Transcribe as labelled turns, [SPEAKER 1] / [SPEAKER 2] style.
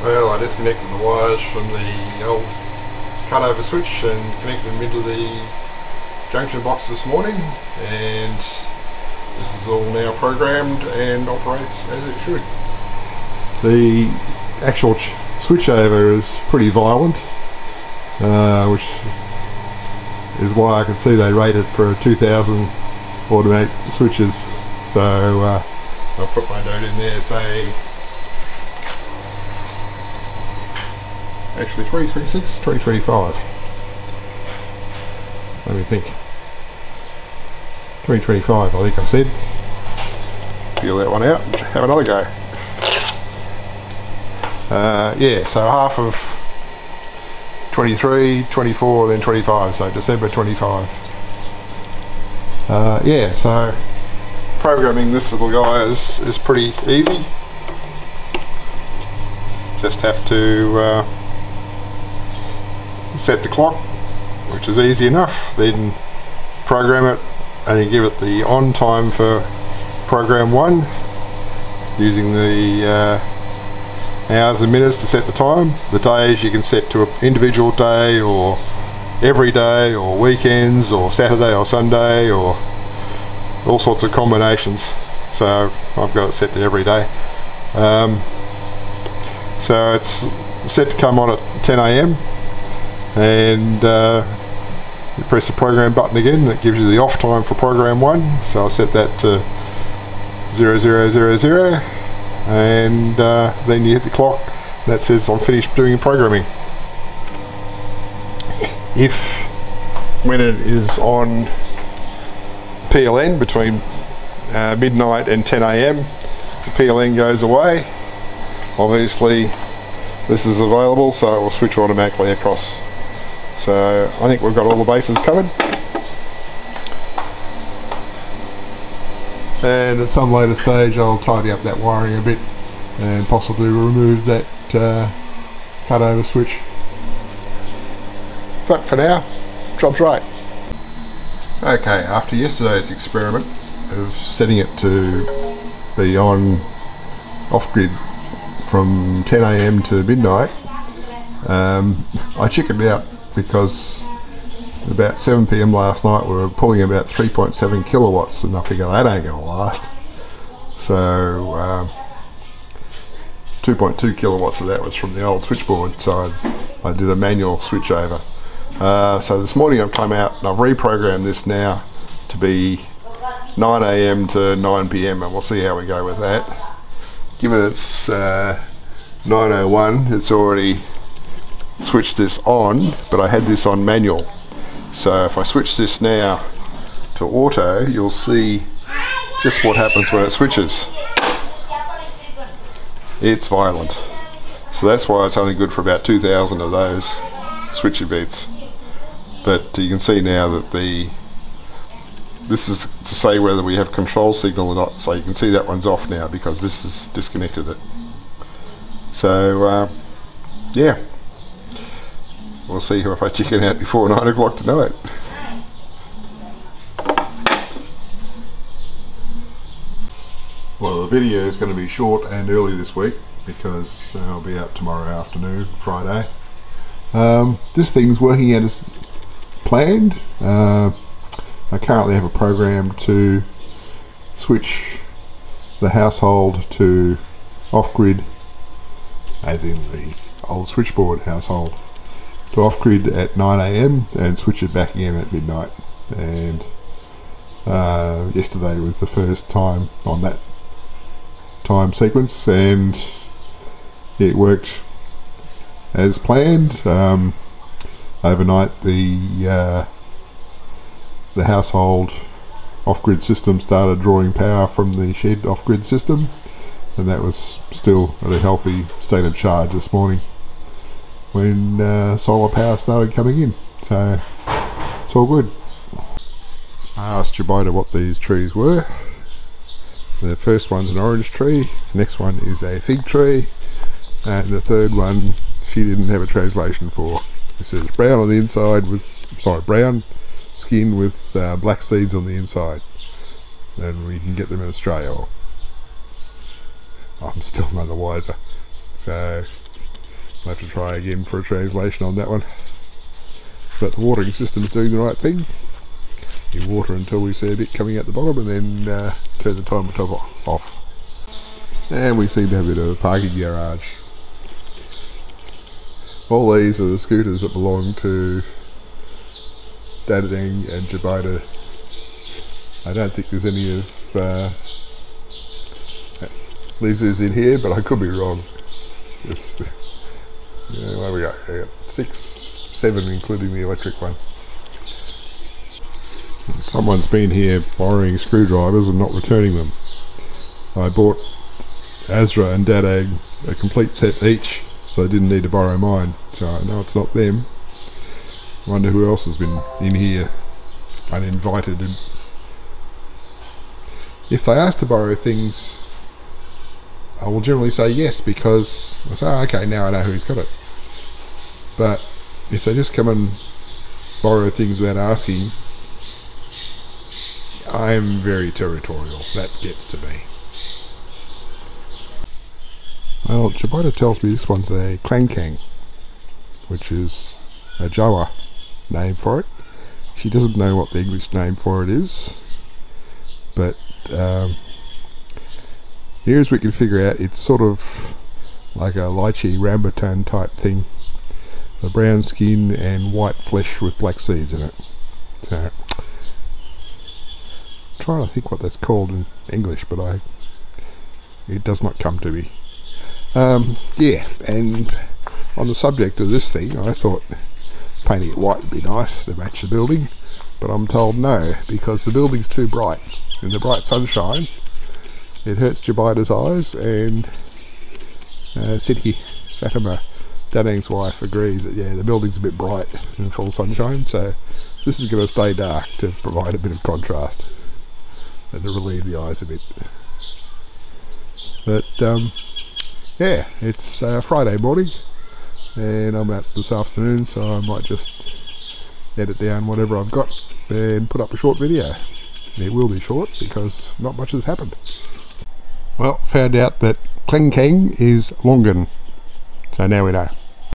[SPEAKER 1] Well, I disconnected the wires from the old cutover switch and connected them into the junction box this morning, and this is all now programmed and operates as it should. The actual switchover is pretty violent, which is why I can see they rated for 2000 automatic switches. So I'll put my note in there, say actually 2026, 2025. Let me think. 2025, I think I said. Peel that one out and have another go. Yeah, so half of 23, 24, then 25, so December 25. Yeah, so programming this little guy is pretty easy. Just have to set the clock, which is easy enough, then program it and you give it the on time for program 1 using the hours and minutes to set the time. The days you can set to an individual day or every day or weekends or Saturday or Sunday or all sorts of combinations. So I've got it set to every day. So it's set to come on at 10 AM and you press the program button again, that gives you the off time for program 1. So I'll set that to 0000 and then you hit the clock that says I'm finished doing programming. If when it is on PLN between midnight and 10 AM the PLN goes away, obviously this is available, so it will switch automatically across. So I think we've got all the bases covered. And at some later stage I'll tidy up that wiring a bit and possibly remove that cutover switch. But for now, job's right. Okay, after yesterday's experiment of setting it to be on off-grid from 10 AM to midnight, I chickened out because about 7 PM last night we were pulling about 3.7 kilowatts and I figure that ain't gonna last. So 2.2 kilowatts of that was from the old switchboard, so I did a manual switch over. So this morning I've come out and I've reprogrammed this now to be 9 AM to 9 PM and we'll see how we go with that. Given it's 9:01, it's already switched this on, but I had this on manual. So if I switch this now to auto, you'll see just what happens when it switches. It's violent. So that's why it's only good for about 2000 of those switch events. But you can see now that this is to say whether we have control signal or not, so you can see that one's off now because this has disconnected it. So yeah, we'll see if I chicken out before 9 o'clock tonight. Well, the video is going to be short and early this week because I'll be out tomorrow afternoon, Friday. This thing's working out as planned. I currently have a program to switch the household to off-grid, as in the old switchboard household, to off-grid at 9 AM and switch it back again at midnight. And yesterday was the first time on that time sequence and it worked as planned. Overnight the household off-grid system started drawing power from the shed off-grid system, and that was still at a healthy state of charge this morning when solar power started coming in, so it's all good. I asked Jabita what these trees were. The first one's an orange tree, the next one is a fig tree, and the third one she didn't have a translation for. It says brown on the inside with, brown skin with black seeds on the inside, and we can get them in Australia. I'm still none the wiser. So I'll have to try again for a translation on that one. But the watering system's doing the right thing. You water until we see a bit coming out the bottom, and then turn the timer top off. And we seem to have a bit of a parking garage. All these are the scooters that belong to Dadadang and Jabota. I don't think there's any of Lizu's in here, but I could be wrong. It's, what have we got? I got 6, 7 including the electric one. Someone's been here borrowing screwdrivers and not returning them. I bought Azra and Dadang a complete set each, so they didn't need to borrow mine. So I know it's not them. Wonder who else has been in here uninvited. And if they ask to borrow things, I will generally say yes, because I say, oh, okay, now I know who's got it. But if they just come and borrow things without asking, I am very territorial. That gets to me. Well, Jabota tells me this one's a Clankang, which is a Jawa name for it. She doesn't know what the English name for it is, but near as we can figure out, it's sort of like a lychee rambutan type thing. The brown skin and white flesh with black seeds in it. So, I'm trying to think what that's called in English, but it does not come to me. Yeah, and on the subject of this thing, I thought painting it white would be nice to match the building, but I'm told no, because the building's too bright. In the bright sunshine, it hurts Jabota's eyes, and Siti Fatima, Dadang's wife, agrees that yeah, the building's a bit bright in full sunshine, so this is going to stay dark to provide a bit of contrast and to relieve the eyes a bit. But yeah, it's Friday morning, and I'm out this afternoon, so I might just edit down whatever I've got and put up a short video. It will be short because not much has happened. Well, found out that Kleng Keng is Longan, so now we know.